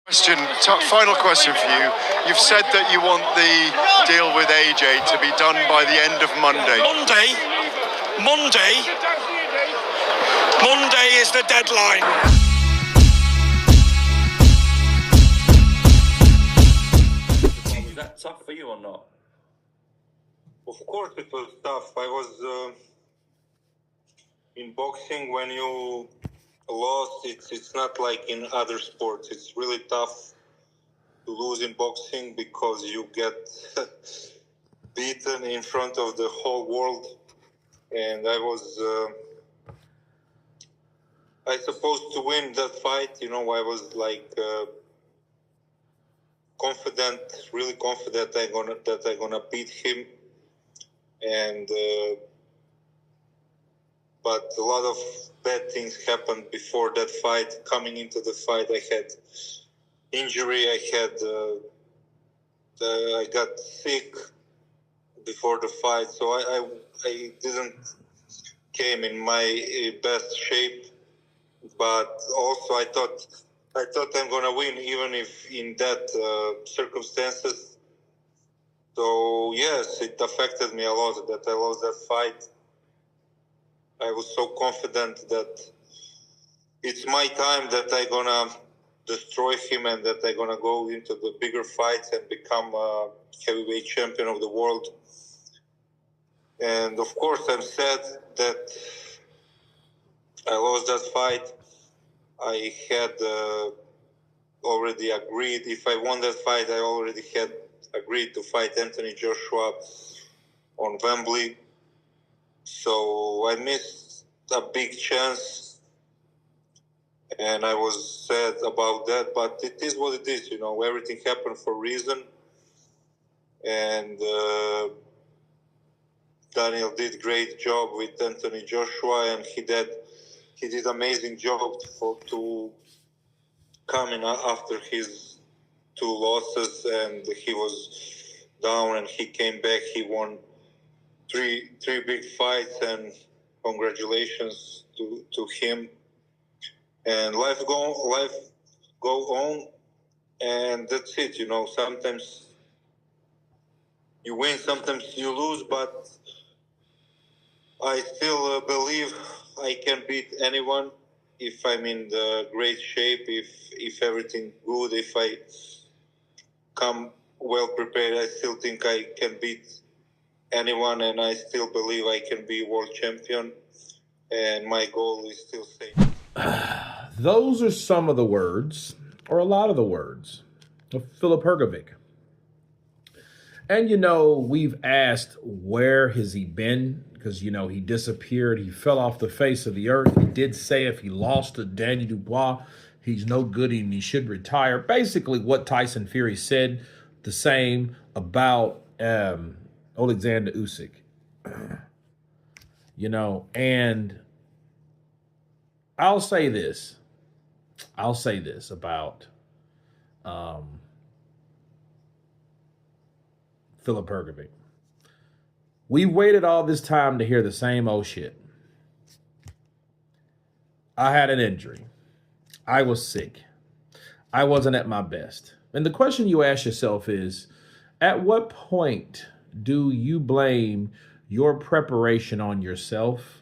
Final question for you. You've said that you want the deal with AJ to be done by the end of Monday. Monday is the deadline. Was that tough for you or not? Of course it was tough. I was in boxing, when you lost, it's not like in other sports. It's really tough to lose in boxing because you get beaten in front of the whole world. And I supposed to win that fight. I was like confident, really confident that I'm gonna beat him. And but a lot of bad things happened before that fight. Coming into the fight, I had injury. I got sick before the fight, so I didn't came in my best shape. But also, I thought I'm gonna win, even if in that circumstances. So yes, it affected me a lot that I lost that fight. I was so confident that it's my time, that I'm gonna destroy him and that I'm gonna go into the bigger fights and become a heavyweight champion of the world. And of course, I'm sad that I lost that fight. I had already agreed. If I won that fight, I already had agreed to fight Anthony Joshua on Wembley. So I missed a big chance, and I was sad about that. But it is what it is, Everything happened for a reason. And Daniel did great job with Anthony Joshua, and he did amazing job to come in after his 2 losses, and he was down and he came back. He won three big fights, and congratulations to him. And life go on, and that's it. Sometimes you win, sometimes you lose, but I still believe I can beat anyone if I'm in the great shape, if everything good, if I come well prepared. I still think I can beat anyone, and I still believe I can be world champion, and my goal is still same. Those are some of the words, or a lot of the words, of Filip Hrgovic. And we've asked, where has he been? Because he disappeared. He fell off the face of the earth. He did say if he lost to Daniel Dubois, he's no good and he should retire. Basically what Tyson Fury said, the same about Alexander Usyk. And I'll say this about Filip Hrgovic. We waited all this time to hear the same old shit. I had an injury. I was sick. I wasn't at my best. And the question you ask yourself is, at what point do you blame your preparation on yourself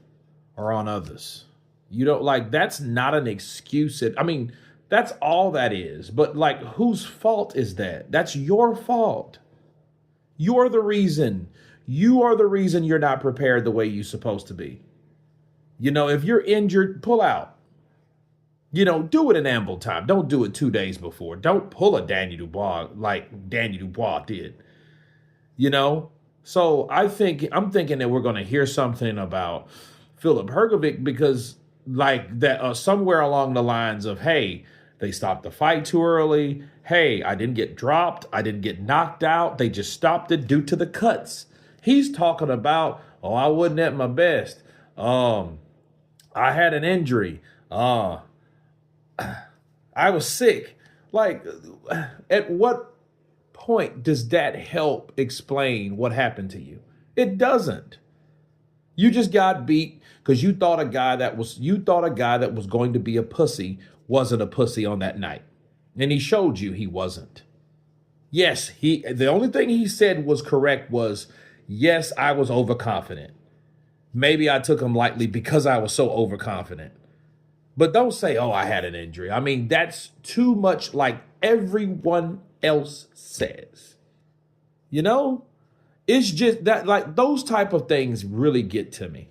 or on others? That's not an excuse. That's all that is. But whose fault is that? That's your fault. You're the reason. You are the reason you're not prepared the way you're supposed to be. If you're injured, pull out. Do it in ample time. Don't do it 2 days before. Don't pull a Daniel Dubois like Daniel Dubois did. So I'm thinking that we're going to hear something about Filip Hrgovic because somewhere along the lines of, hey, they stopped the fight too early. Hey, I didn't get dropped. I didn't get knocked out. They just stopped it due to the cuts. He's talking about, I wasn't at my best. I had an injury. I was sick. At what point does that help explain what happened to you? It doesn't. You just got beat because you thought a guy that was going to be a pussy wasn't a pussy on that night. And he showed you he wasn't. Yes, the only thing he said was correct was, yes, I was overconfident. Maybe I took him lightly because I was so overconfident. But don't say, oh, I had an injury. I mean, that's too much like everyone else says. You know? It's just that, like, those type of things really get to me.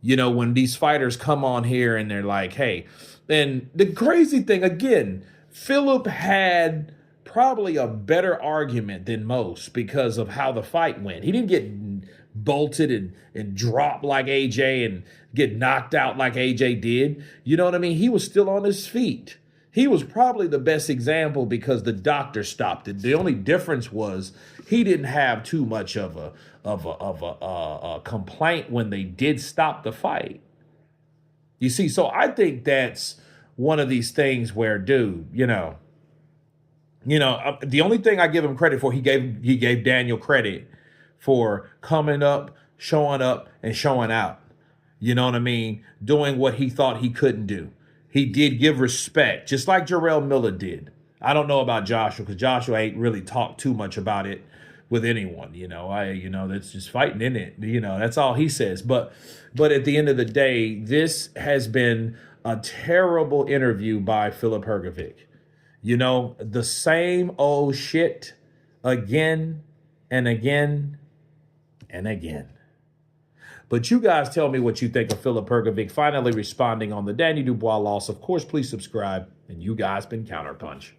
You know, when these fighters come on here and they're like, hey, and the crazy thing, again, Filip had probably a better argument than most because of how the fight went. He didn't get bolted and dropped like AJ and get knocked out like AJ did. You know what I mean? He was still on his feet. He was probably the best example because the doctor stopped it. The only difference was he didn't have too much of a complaint when they did stop the fight. You see, so I think that's one of these things where, dude, the only thing I give him credit for, he gave Daniel credit for coming up, showing out. You know what I mean? Doing what he thought he couldn't do. He did give respect, just like Jarrell Miller did. I don't know about Joshua because Joshua ain't really talked too much about it with anyone. That's just fighting in it. That's all he says. But at the end of the day, this has been a terrible interview by Filip Hrgovic. The same old shit again and again and again. But you guys tell me what you think of Filip Hrgovic finally responding on the Danny Dubois loss. Of course, please subscribe. And you guys been Counterpunch.